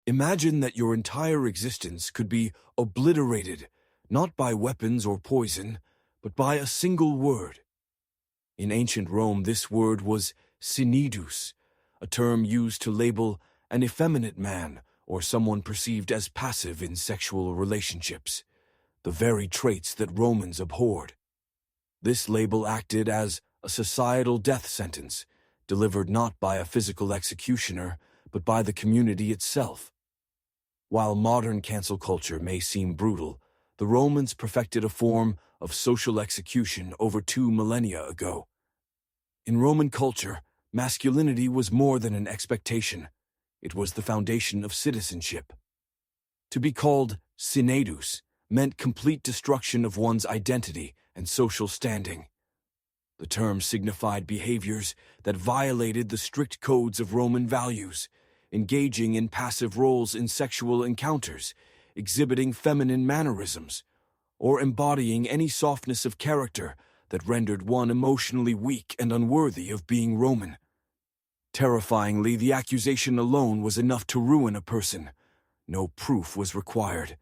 Imagine that your entire existence could be obliterated, not by weapons or poison, but by a single word. In ancient Rome, this word was sinidus, a term used to label an effeminate man or someone perceived as passive in sexual relationships, the very traits that Romans abhorred. This label acted as a societal death sentence, delivered not by a physical executioner, but by the community itself. While modern cancel culture may seem brutal, the Romans perfected a form of social execution over 2 millennia ago. In Roman culture, masculinity was more than an expectation. It was the foundation of citizenship. To be called sinedus meant complete destruction of one's identity and social standing. The term signified behaviors that violated the strict codes of Roman values, engaging in passive roles in sexual encounters, exhibiting feminine mannerisms, or embodying any softness of character that rendered one emotionally weak and unworthy of being Roman. Terrifyingly, the accusation alone was enough to ruin a person. No proof was required.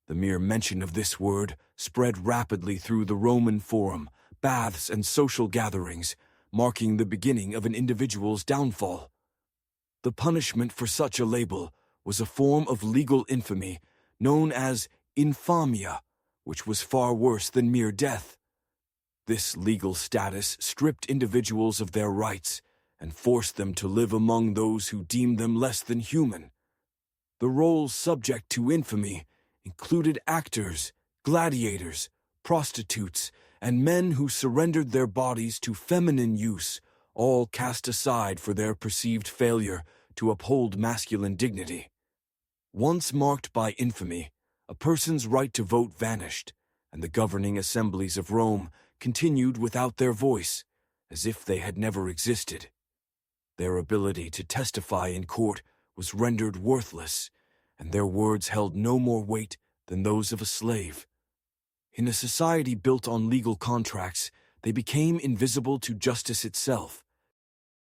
The mere mention of this word spread rapidly through the Roman forum, baths, and social gatherings, marking the beginning of an individual's downfall. The punishment for such a label was a form of legal infamy known as infamia, which was far worse than mere death. This legal status stripped individuals of their rights and forced them to live among those who deemed them less than human. The roles subject to infamy included actors, gladiators, prostitutes, and men who surrendered their bodies to feminine use, all cast aside for their perceived failure to uphold masculine dignity. Once marked by infamy, a person's right to vote vanished, and the governing assemblies of Rome continued without their voice, as if they had never existed. Their ability to testify in court was rendered worthless, and their words held no more weight than those of a slave. In a society built on legal contracts, they became invisible to justice itself.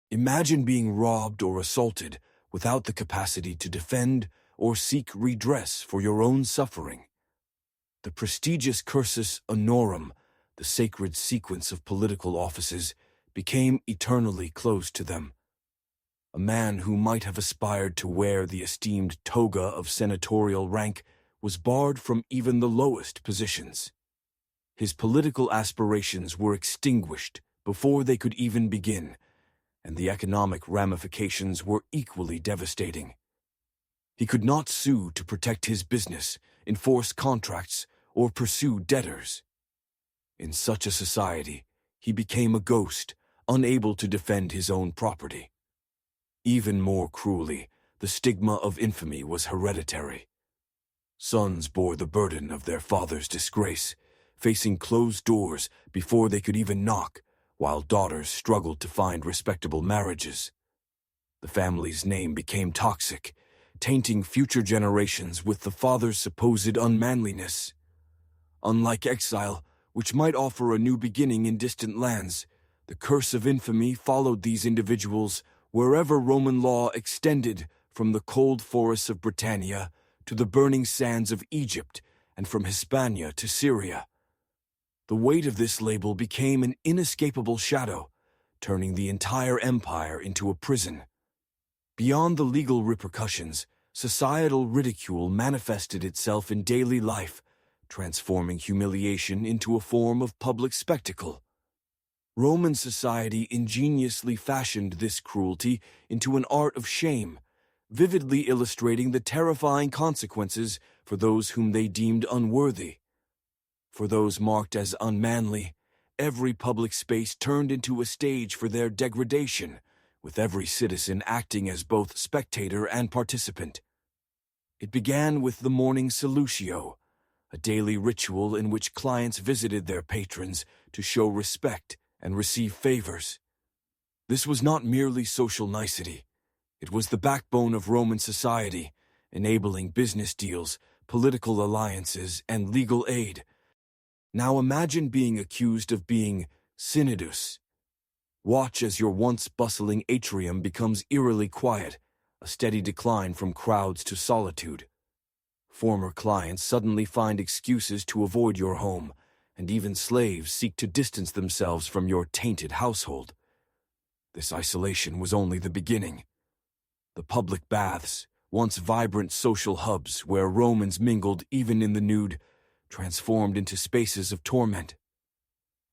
Imagine being robbed or assaulted without the capacity to defend or seek redress for your own suffering. The prestigious cursus honorum, the sacred sequence of political offices, became eternally closed to them. A man who might have aspired to wear the esteemed toga of senatorial rank was barred from even the lowest positions. His political aspirations were extinguished before they could even begin, and the economic ramifications were equally devastating. He could not sue to protect his business, enforce contracts, or pursue debtors. In such a society, he became a ghost, unable to defend his own property. Even more cruelly, the stigma of infamy was hereditary. Sons bore the burden of their father's disgrace, facing closed doors before they could even knock, while daughters struggled to find respectable marriages. The family's name became toxic, tainting future generations with the father's supposed unmanliness. Unlike exile, which might offer a new beginning in distant lands, the curse of infamy followed these individuals wherever Roman law extended, from the cold forests of Britannia to the burning sands of Egypt, and from Hispania to Syria. The weight of this label became an inescapable shadow, turning the entire empire into a prison. Beyond the legal repercussions, societal ridicule manifested itself in daily life, transforming humiliation into a form of public spectacle. Roman society ingeniously fashioned this cruelty into an art of shame, vividly illustrating the terrifying consequences for those whom they deemed unworthy. For those marked as unmanly, every public space turned into a stage for their degradation, with every citizen acting as both spectator and participant. It began with the morning salutio, a daily ritual in which clients visited their patrons to show respect and receive favors. This was not merely social nicety. It was the backbone of Roman society, enabling business deals, political alliances, and legal aid. Now imagine being accused of being sinidus. Watch as your once bustling atrium becomes eerily quiet, a steady decline from crowds to solitude. Former clients suddenly find excuses to avoid your home, and even slaves seek to distance themselves from your tainted household. This isolation was only the beginning. The public baths, once vibrant social hubs where Romans mingled even in the nude, transformed into spaces of torment.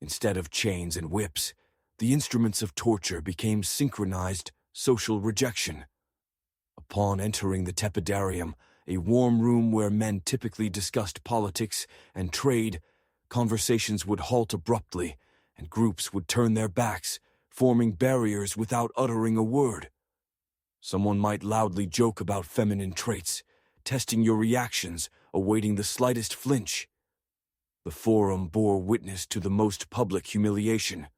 Instead of chains and whips, the instruments of torture became synchronized social rejection. Upon entering the tepidarium, a warm room where men typically discussed politics and trade, conversations would halt abruptly, and groups would turn their backs, forming barriers without uttering a word. Someone might loudly joke about feminine traits, testing your reactions, awaiting the slightest flinch. The forum bore witness to the most public humiliation.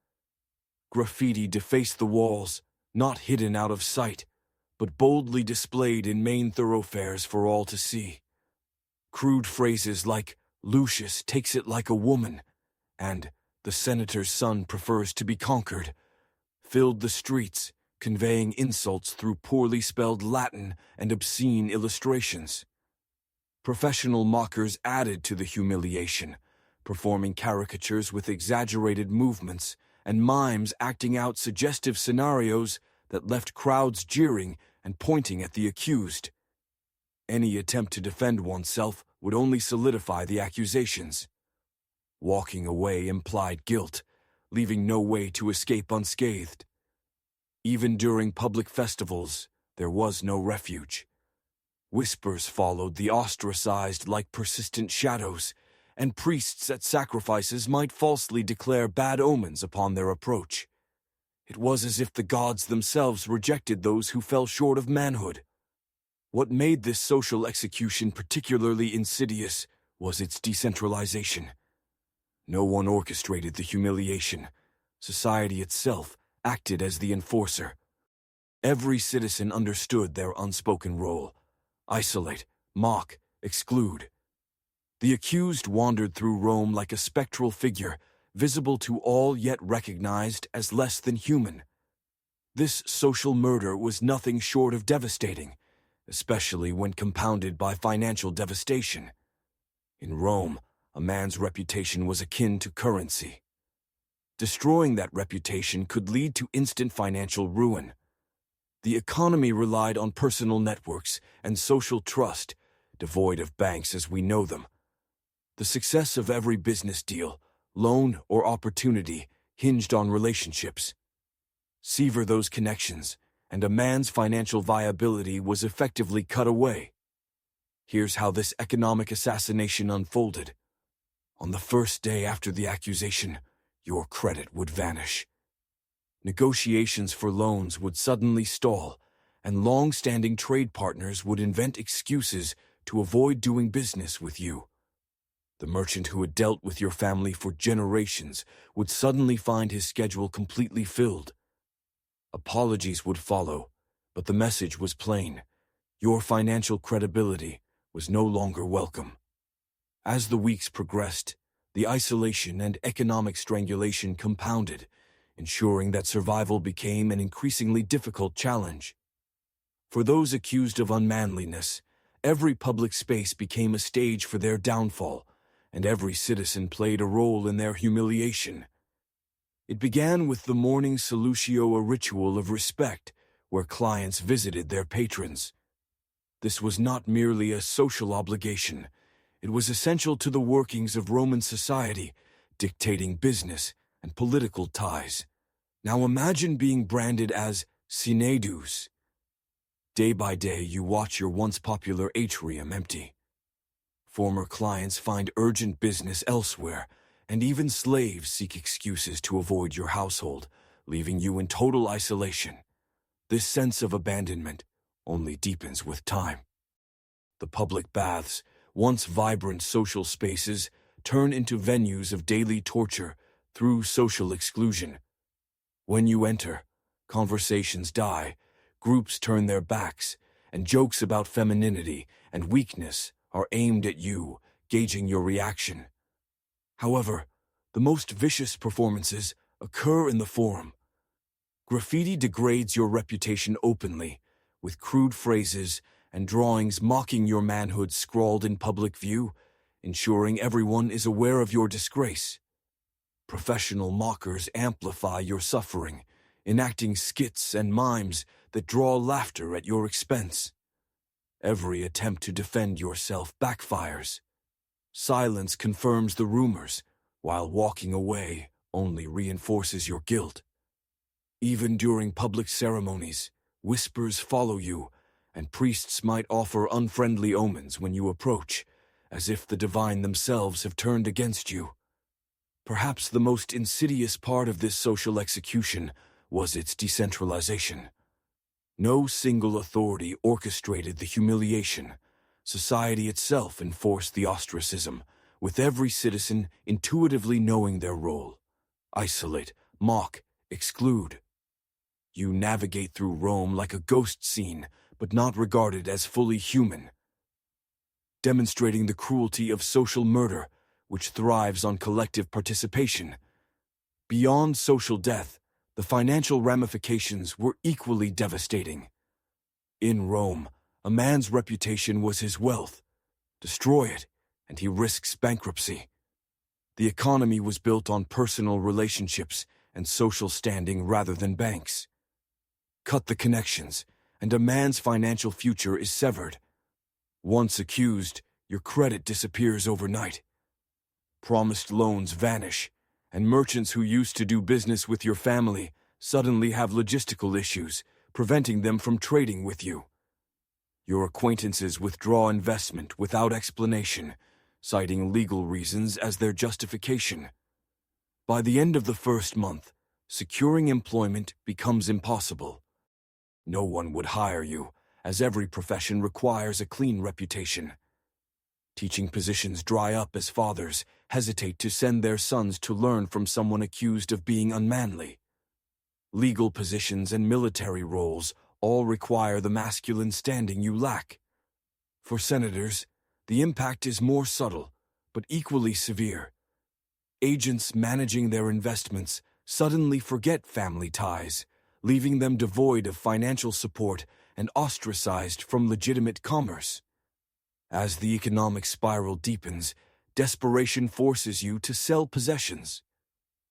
Graffiti defaced the walls, not hidden out of sight, but boldly displayed in main thoroughfares for all to see. Crude phrases like, "Lucius takes it like a woman," and "the senator's son prefers to be conquered," filled the streets, conveying insults through poorly spelled Latin and obscene illustrations. Professional mockers added to the humiliation, performing caricatures with exaggerated movements, and mimes acting out suggestive scenarios that left crowds jeering and pointing at the accused. Any attempt to defend oneself would only solidify the accusations. Walking away implied guilt, leaving no way to escape unscathed. Even during public festivals, there was no refuge. Whispers followed the ostracized like persistent shadows, and priests at sacrifices might falsely declare bad omens upon their approach. It was as if the gods themselves rejected those who fell short of manhood. What made this social execution particularly insidious was its decentralization. No one orchestrated the humiliation. Society itself acted as the enforcer. Every citizen understood their unspoken role: isolate, mock, exclude. The accused wandered through Rome like a spectral figure, visible to all yet recognized as less than human. This social murder was nothing short of devastating, especially when compounded by financial devastation. In Rome, a man's reputation was akin to currency. Destroying that reputation could lead to instant financial ruin. The economy relied on personal networks and social trust, devoid of banks as we know them. The success of every business deal, loan, or opportunity hinged on relationships. Sever those connections, and a man's financial viability was effectively cut away. Here's how this economic assassination unfolded. On the first day after the accusation, your credit would vanish. Negotiations for loans would suddenly stall, and long-standing trade partners would invent excuses to avoid doing business with you. The merchant who had dealt with your family for generations would suddenly find his schedule completely filled. Apologies would follow, but the message was plain. Your financial credibility was no longer welcome. As the weeks progressed, the isolation and economic strangulation compounded, ensuring that survival became an increasingly difficult challenge. For those accused of unmanliness, every public space became a stage for their downfall, and every citizen played a role in their humiliation. It began with the morning salutio, a ritual of respect, where clients visited their patrons. This was not merely a social obligation. It was essential to the workings of Roman society, dictating business and political ties. Now imagine being branded as sine dues. Day by day, you watch your once popular atrium empty. Former clients find urgent business elsewhere, and even slaves seek excuses to avoid your household, leaving you in total isolation. This sense of abandonment only deepens with time. The public baths, once vibrant social spaces, turn into venues of daily torture through social exclusion. When you enter, conversations die, groups turn their backs, and jokes about femininity and weakness are aimed at you, gauging your reaction. However, the most vicious performances occur in the forum. Graffiti degrades your reputation openly, with crude phrases and drawings mocking your manhood scrawled in public view, ensuring everyone is aware of your disgrace. Professional mockers amplify your suffering, enacting skits and mimes that draw laughter at your expense. Every attempt to defend yourself backfires. Silence confirms the rumors, while walking away only reinforces your guilt. Even during public ceremonies, whispers follow you, and priests might offer unfriendly omens when you approach, as if the divine themselves have turned against you. Perhaps the most insidious part of this social execution was its decentralization. No single authority orchestrated the humiliation. Society itself enforced the ostracism, with every citizen intuitively knowing their role. Isolate, mock, exclude. You navigate through Rome like a ghost scene, but not regarded as fully human, demonstrating the cruelty of social murder, which thrives on collective participation. Beyond social death, the financial ramifications were equally devastating. In Rome, a man's reputation was his wealth. Destroy it, and he risks bankruptcy. The economy was built on personal relationships and social standing rather than banks. Cut the connections, and a man's financial future is severed. Once accused, your credit disappears overnight. Promised loans vanish, and merchants who used to do business with your family suddenly have logistical issues, preventing them from trading with you. Your acquaintances withdraw investment without explanation, citing legal reasons as their justification. By the end of the first month, securing employment becomes impossible. No one would hire you, as every profession requires a clean reputation. Teaching positions dry up as fathers hesitate to send their sons to learn from someone accused of being unmanly. Legal positions and military roles all require the masculine standing you lack. For senators, the impact is more subtle, but equally severe. Agents managing their investments suddenly forget family ties, leaving them devoid of financial support and ostracized from legitimate commerce. As the economic spiral deepens, desperation forces you to sell possessions.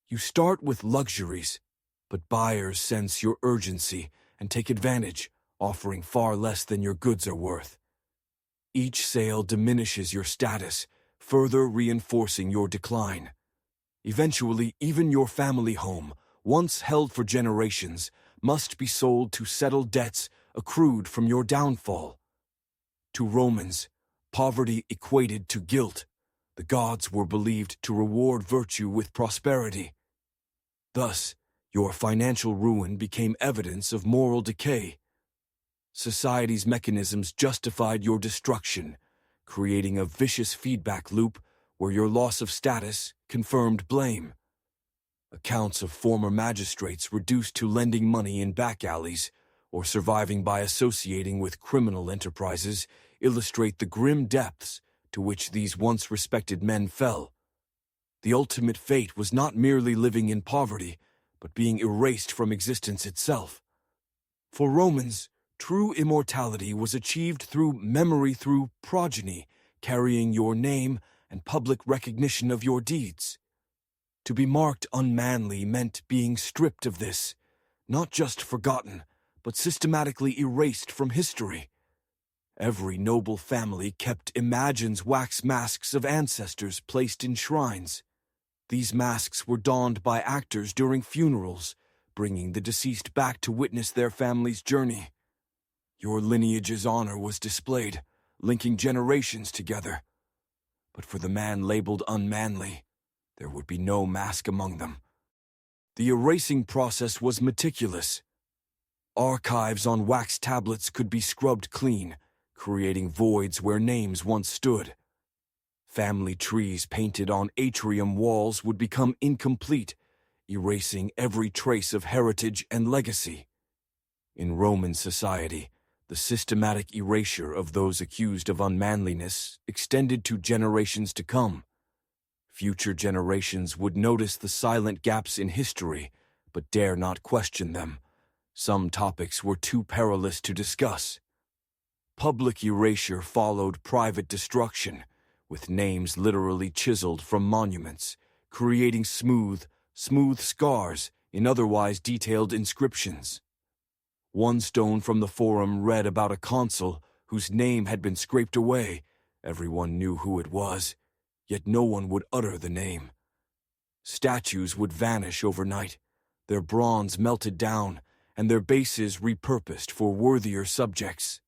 You start with luxuries, but buyers sense your urgency and take advantage, offering far less than your goods are worth. Each sale diminishes your status, further reinforcing your decline. Eventually, even your family home, once held for generations, must be sold to settle debts accrued from your downfall. To Romans, poverty equated to guilt. The gods were believed to reward virtue with prosperity. Thus, your financial ruin became evidence of moral decay. Society's mechanisms justified your destruction, creating a vicious feedback loop where your loss of status confirmed blame. Accounts of former magistrates reduced to lending money in back alleys or surviving by associating with criminal enterprises illustrate the grim depths to which these once respected men fell. The ultimate fate was not merely living in poverty, but being erased from existence itself. For Romans, true immortality was achieved through memory through progeny, carrying your name and public recognition of your deeds. To be marked unmanly meant being stripped of this, not just forgotten, but systematically erased from history. Every noble family kept imagines wax masks of ancestors placed in shrines. These masks were donned by actors during funerals, bringing the deceased back to witness their family's journey. Your lineage's honor was displayed, linking generations together. But for the man labeled unmanly, there would be no mask among them. The erasing process was meticulous. Archives on wax tablets could be scrubbed clean, creating voids where names once stood. Family trees painted on atrium walls would become incomplete, erasing every trace of heritage and legacy. In Roman society, the systematic erasure of those accused of unmanliness extended to generations to come. Future generations would notice the silent gaps in history, but dare not question them, Some topics were too perilous to discuss. Public erasure followed private destruction, with names literally chiseled from monuments, creating smooth scars in otherwise detailed inscriptions. One stone from the forum read about a consul whose name had been scraped away. Everyone knew who it was, yet no one would utter the name. Statues would vanish overnight, their bronze melted down, and their bases repurposed for worthier subjects.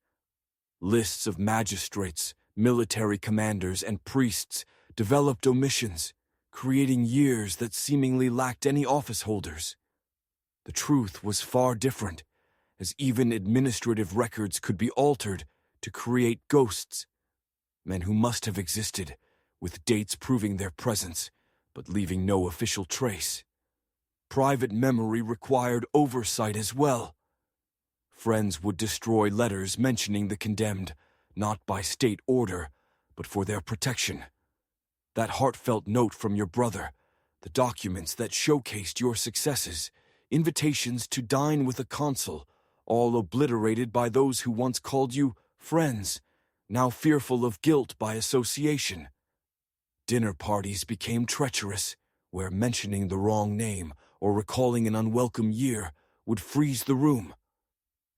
Lists of magistrates, military commanders, and priests developed omissions, creating years that seemingly lacked any office holders. The truth was far different, as even administrative records could be altered to create ghosts, men who must have existed, with dates proving their presence, but leaving no official trace. Private memory required oversight as well. Friends would destroy letters mentioning the condemned, not by state order, but for their protection. That heartfelt note from your brother, the documents that showcased your successes, invitations to dine with a consul, all obliterated by those who once called you friends, now fearful of guilt by association. Dinner parties became treacherous, where mentioning the wrong name or recalling an unwelcome year would freeze the room.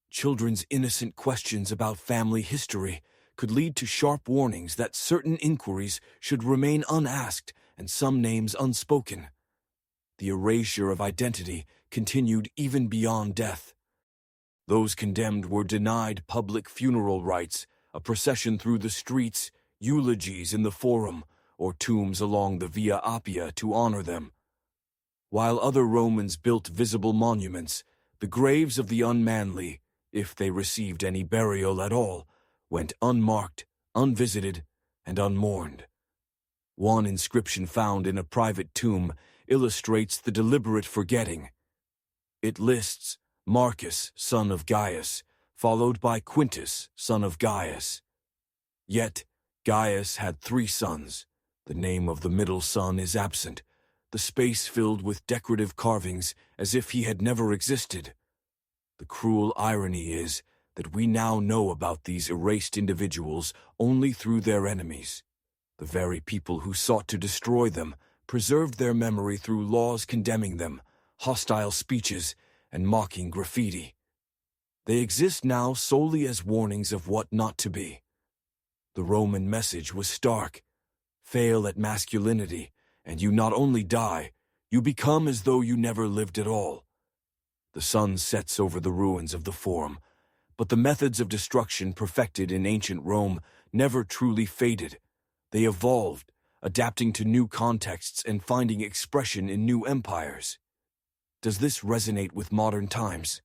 Children's innocent questions about family history could lead to sharp warnings that certain inquiries should remain unasked and some names unspoken. The erasure of identity continued even beyond death. Those condemned were denied public funeral rites, a procession through the streets, eulogies in the forum, or tombs along the Via Appia to honor them. While other Romans built visible monuments, the graves of the unmanly, if they received any burial at all, went unmarked, unvisited, and unmourned. One inscription found in a private tomb illustrates the deliberate forgetting. It lists Marcus, son of Gaius, followed by Quintus, son of Gaius. Yet, Gaius had 3 sons. The name of the middle son is absent, the space filled with decorative carvings as if he had never existed. The cruel irony is that we now know about these erased individuals only through their enemies. The very people who sought to destroy them preserved their memory through laws condemning them, hostile speeches, and mocking graffiti. They exist now solely as warnings of what not to be. The Roman message was stark. Fail at masculinity, and you not only die, you become as though you never lived at all. The sun sets over the ruins of the Forum, but the methods of destruction perfected in ancient Rome never truly faded. They evolved, adapting to new contexts and finding expression in new empires. Does this resonate with modern times?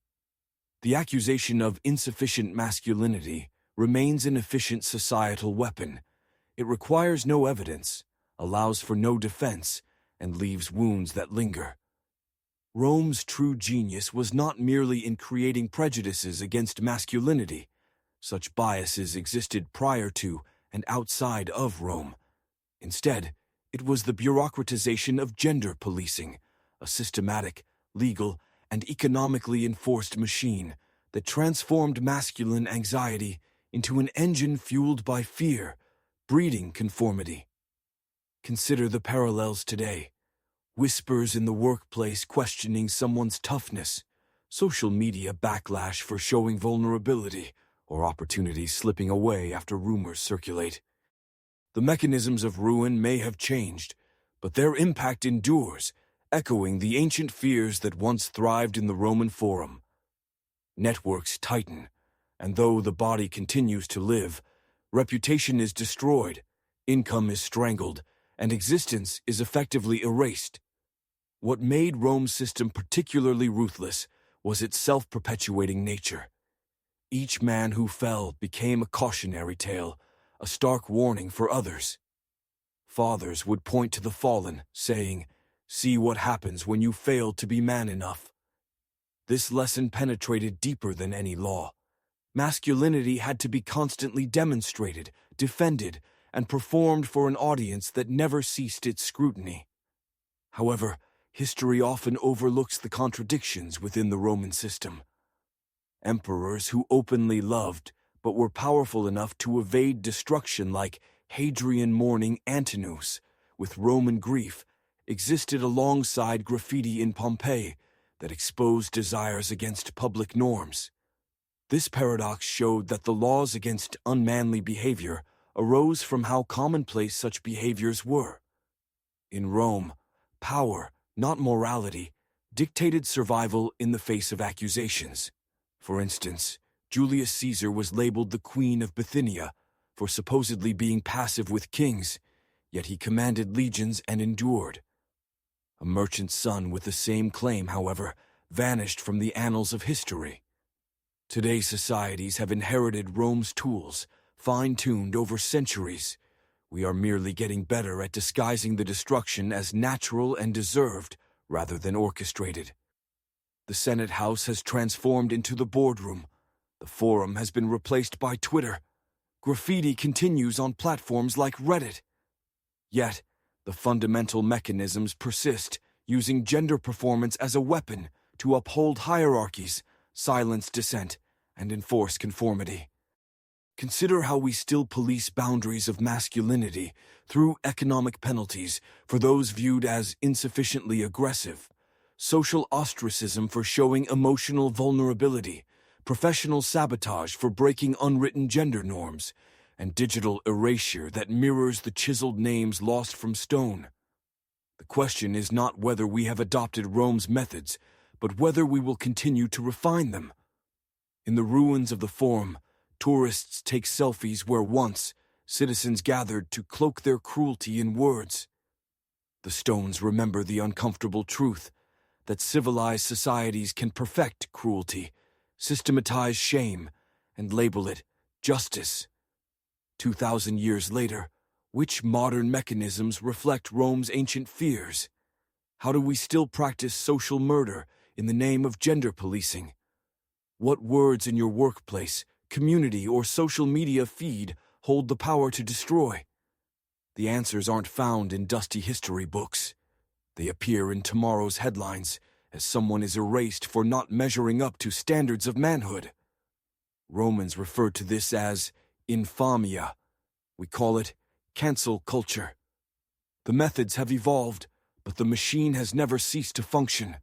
The accusation of insufficient masculinity remains an efficient societal weapon. It requires no evidence, allows for no defense, and leaves wounds that linger. Rome's true genius was not merely in creating prejudices against masculinity. Such biases existed prior to and outside of Rome. Instead, it was the bureaucratization of gender policing, a systematic, legal, and economically enforced machine that transformed masculine anxiety into an engine fueled by fear, breeding conformity. Consider the parallels today. Whispers in the workplace questioning someone's toughness, social media backlash for showing vulnerability, or opportunities slipping away after rumors circulate. The mechanisms of ruin may have changed, but their impact endures, echoing the ancient fears that once thrived in the Roman Forum. Networks tighten, and though the body continues to live, reputation is destroyed, income is strangled, and existence is effectively erased. What made Rome's system particularly ruthless was its self-perpetuating nature. Each man who fell became a cautionary tale, a stark warning for others. Fathers would point to the fallen, saying, "See what happens when you fail to be man enough." This lesson penetrated deeper than any law. Masculinity had to be constantly demonstrated, defended, and performed for an audience that never ceased its scrutiny. However, history often overlooks the contradictions within the Roman system. emperors who openly loved but were powerful enough to evade destruction like Hadrian mourning Antinous with Roman grief existed alongside graffiti in Pompeii that exposed desires against public norms. This paradox showed that the laws against unmanly behavior arose from how commonplace such behaviors were. In Rome, power, not morality, dictated survival in the face of accusations. For instance, Julius Caesar was labeled the Queen of Bithynia for supposedly being passive with kings, yet he commanded legions and endured. A merchant's son with the same claim, however, vanished from the annals of history. Today's societies have inherited Rome's tools, fine-tuned over centuries. We are merely getting better at disguising the destruction as natural and deserved, rather than orchestrated. The Senate House has transformed into the boardroom. The forum has been replaced by Twitter. Graffiti continues on platforms like Reddit. Yet, the fundamental mechanisms persist, using gender performance as a weapon to uphold hierarchies, silence dissent, and enforce conformity. Consider how we still police boundaries of masculinity through economic penalties for those viewed as insufficiently aggressive, social ostracism for showing emotional vulnerability, professional sabotage for breaking unwritten gender norms, and digital erasure that mirrors the chiseled names lost from stone. The question is not whether we have adopted Rome's methods, but whether we will continue to refine them. In the ruins of the Forum, tourists take selfies where once citizens gathered to cloak their cruelty in words. The stones remember the uncomfortable truth that civilized societies can perfect cruelty, systematize shame, and label it justice. 2,000 years later, which modern mechanisms reflect Rome's ancient fears? How do we still practice social murder in the name of gender policing? What words in your workplace, community, or social media feed hold the power to destroy? The answers aren't found in dusty history books. They appear in tomorrow's headlines as someone is erased for not measuring up to standards of manhood. Romans referred to this as infamia. We call it cancel culture. The methods have evolved, but the machine has never ceased to function.